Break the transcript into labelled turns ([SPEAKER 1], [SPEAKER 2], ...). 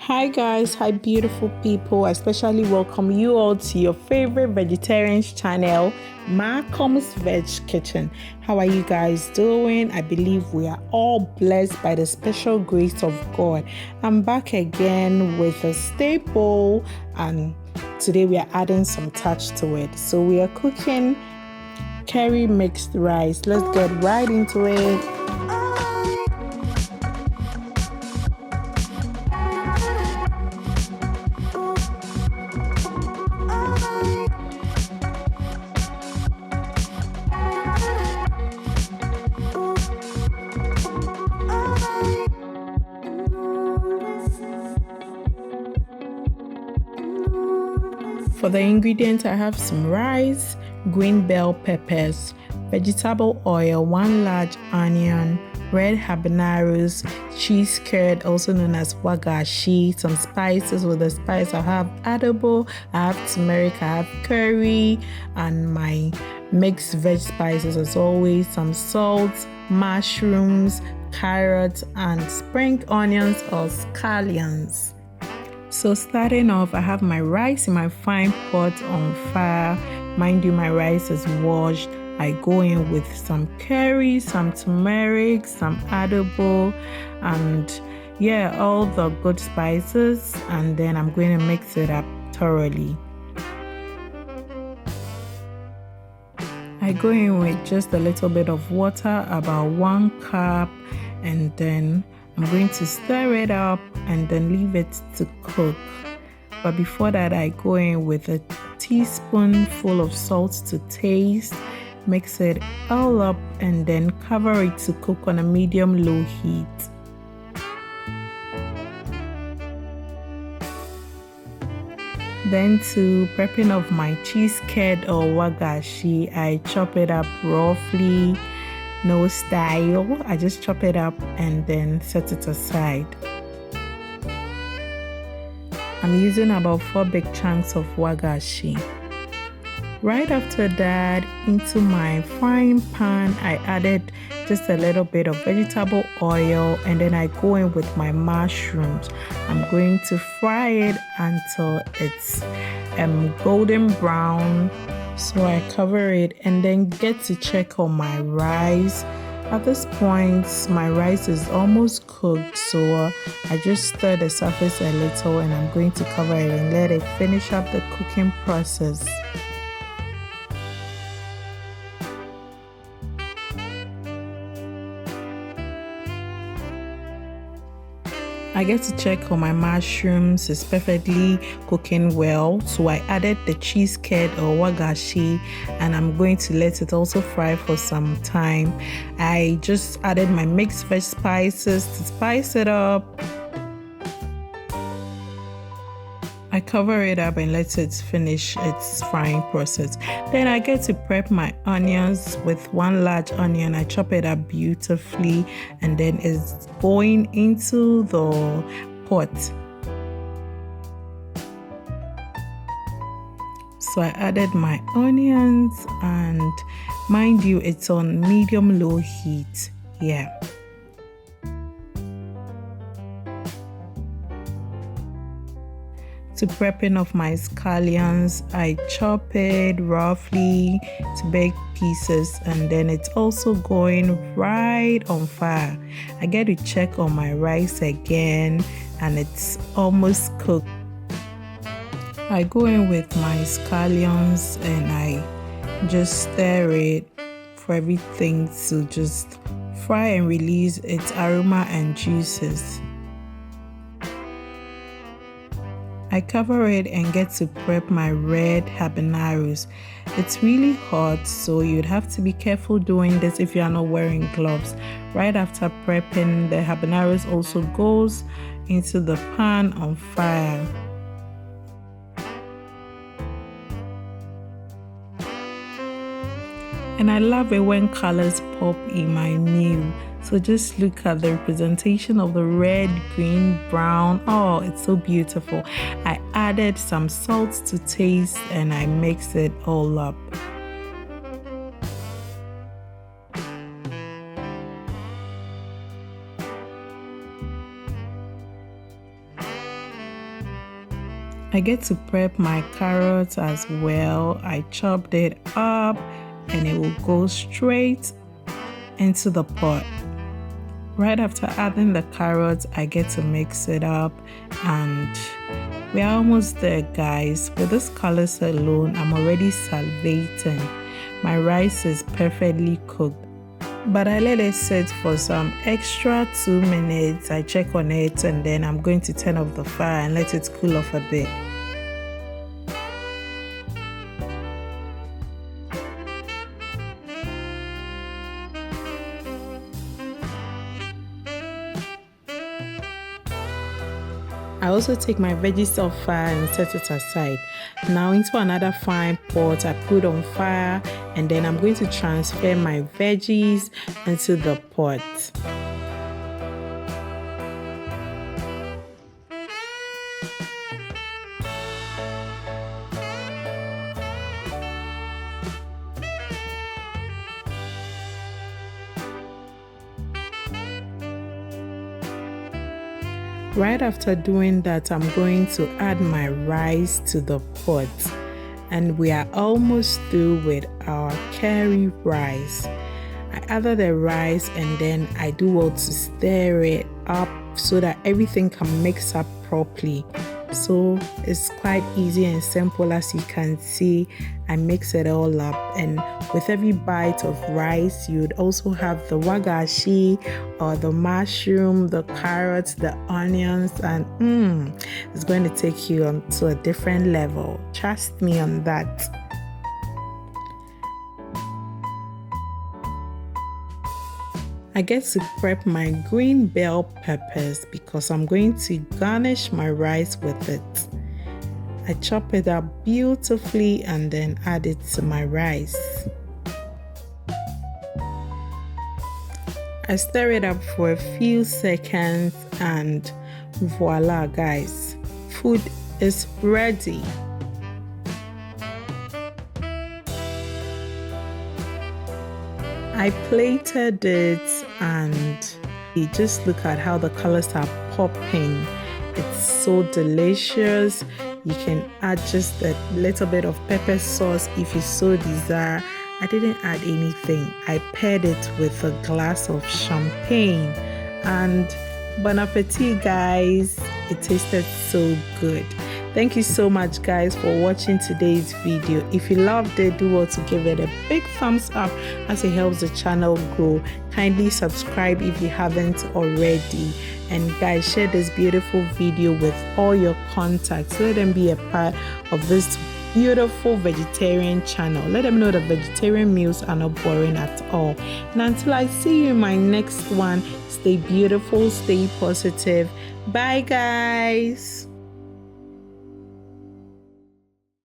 [SPEAKER 1] Hi guys, hi beautiful people. I especially welcome you all to your favorite vegetarians channel, Macoms Veg Kitchen. How are you guys doing? I believe we are all blessed by the special grace of God. I'm back again with a staple, and today we are adding some touch to it. So we are cooking curry mixed rice. Let's get right into it. For the ingredients, I have some rice, green bell peppers, vegetable oil, 1 large onion, red habaneros, cheese curd, also known as wagashi, some spices. With the spice, I have adobo, I have turmeric, I have curry, and my mixed veg spices as always, some salt, mushrooms, carrots, and spring onions or scallions. So starting off, I have my rice in my fine pot on fire. Mind you, my rice is washed. I go in with some curry, some turmeric, some adobo, and all the good spices. And then I'm going to mix it up thoroughly. I go in with just a little bit of water, about 1 cup, and then I'm going to stir it up and then leave it to cook. But before that, I go in with a teaspoonful of salt to taste, mix it all up, and then cover it to cook on a medium-low heat. Then to prepping of my cheese curd or wagashi, I chop it up roughly. No style, I just chop it up and then set it aside. I'm using about 4 big chunks of wagashi. Right after that, into my frying pan, I added just a little bit of vegetable oil, and then I go in with my mushrooms. I'm going to fry it until it's golden brown. So I cover it and then get to check on my rice. At this point, my rice is almost cooked, so I just stir the surface a little, and I'm going to cover it and let it finish up the cooking process. I get to check on my mushrooms. It's perfectly cooking well. So I added the cheese curd or wagashi, and I'm going to let it also fry for some time. I just added my mixed veg spices to spice it up. I cover it up and let it finish its frying process. Then I get to prep my onions. With 1 large onion, I chop it up beautifully, and then it's going into the pot. So I added my onions, and mind you, it's on medium-low heat. To prepping of my scallions, I chop it roughly to big pieces, and then it's also going right on fire. I get to check on my rice again, and it's almost cooked. I go in with my scallions and I just stir it for everything to just fry and release its aroma and juices. I cover it and get to prep my red habaneros. It's really hot, so you'd have to be careful doing this if you are not wearing gloves. Right after prepping, the habaneros also goes into the pan on fire. And I love it when colors pop in my meal. So just look at the representation of the red, green, brown. Oh, it's so beautiful. I added some salt to taste and I mixed it all up. I get to prep my carrots as well. I chopped it up and it will go straight into the pot. Right after adding the carrots, I get to mix it up and we're almost there, guys. With these colors alone, I'm already salivating. My rice is perfectly cooked. But I let it sit for some extra 2 minutes. I check on it and then I'm going to turn off the fire and let it cool off a bit. I also take my veggies off fire and set it aside. Now into another frying pot, I put on fire and then I'm going to transfer my veggies into the pot. Right after doing that, I'm going to add my rice to the pot. And we are almost through with our curry rice. I added the rice and then I do well to stir it up so that everything can mix up properly. So it's quite easy and simple. As you can see, I mix it all up, and with every bite of rice you would also have the wagashi or the mushroom, the carrots, the onions, and it's going to take you on to a different level. Trust me on that. I get to prep my green bell peppers because I'm going to garnish my rice with it. I chop it up beautifully and then add it to my rice. I stir it up for a few seconds and voila, guys, food is ready. I plated it and you just look at how the colors are popping. It's so delicious. You can add just a little bit of pepper sauce if you so desire. I didn't add anything. I paired it with a glass of champagne and bon appetit, guys. It tasted so good. Thank you so much, guys, for watching today's video. If you loved it, do well to give it a big thumbs up as it helps the channel grow. Kindly subscribe if you haven't already. And guys, share this beautiful video with all your contacts. Let them be a part of this beautiful vegetarian channel. Let them know that vegetarian meals are not boring at all. And until I see you in my next one, stay beautiful, stay positive. Bye, guys.